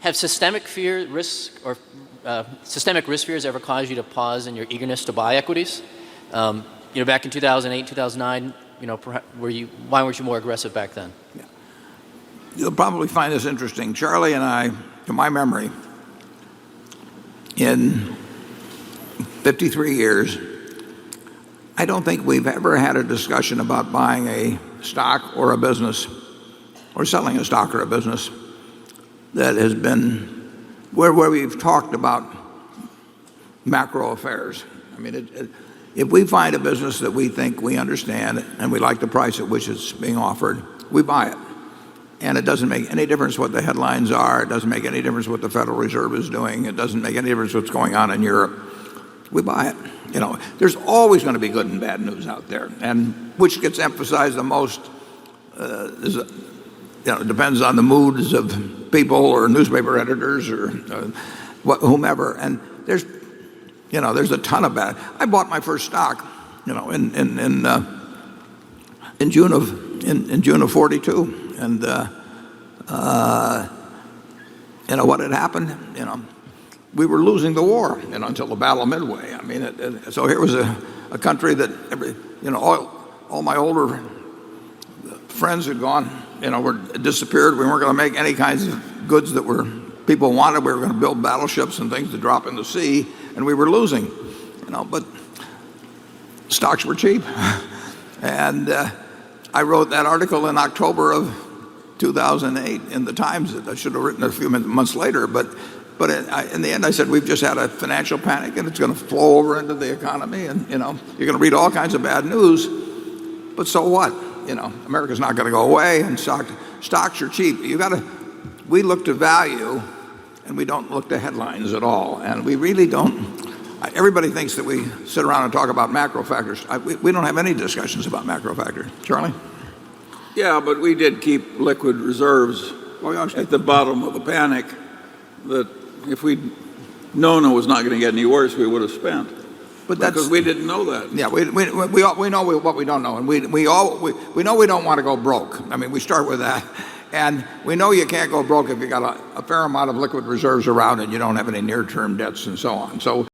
Have systemic risk fears ever caused you to pause in your eagerness to buy equities? Back in 2008, 2009, why weren't you more aggressive back then? Yeah. You'll probably find this interesting. Charlie and I, to my memory, in 53 years, I don't think we've ever had a discussion about buying a stock or a business or selling a stock or a business that has been where we've talked about macro affairs. I mean, if we find a business that we think we understand and we like the price at which it's being offered, we buy it. And it doesn't make any difference what the headlines are. It doesn't make any difference what the Federal Reserve is doing. It doesn't make any difference what's going on in Europe. We buy it. There's always going to be good and bad news out there, and which gets emphasized the most depends on the moods of people or newspaper editors or whomever. And there's a ton of bad. I bought my first stock, in June of '42, and what had happened, we were losing the war, until the Battle of Midway. I mean, so here was a country that all my older friends had gone, were disappeared. We weren't going to make any kinds of goods that people wanted. We were going to build battleships and things to drop in the sea, and we were losing, But stocks were cheap, and I wrote that article in October of 2008 in the Times that I should have written a few months later, but in the end I said we've just had a financial panic and it's going to flow over into the economy, and you're going to read all kinds of bad news, but so what? America's not going to go away, and stocks are cheap. We look to value, and we don't look to headlines at all, and we really don't. Everybody thinks that we sit around and talk about macro factors. We don't have any discussions about macro factors. Charlie? Yeah, but we did keep liquid reserves at the bottom of the panic that if we'd known it was not going to get any worse, we would have spent. But because we didn't know that. Yeah, we know what we don't know, and we know we don't want to go broke. I mean, we start with that, and we know you can't go broke if you got a fair amount of liquid reserves around and you don't have any near-term debts and so on. So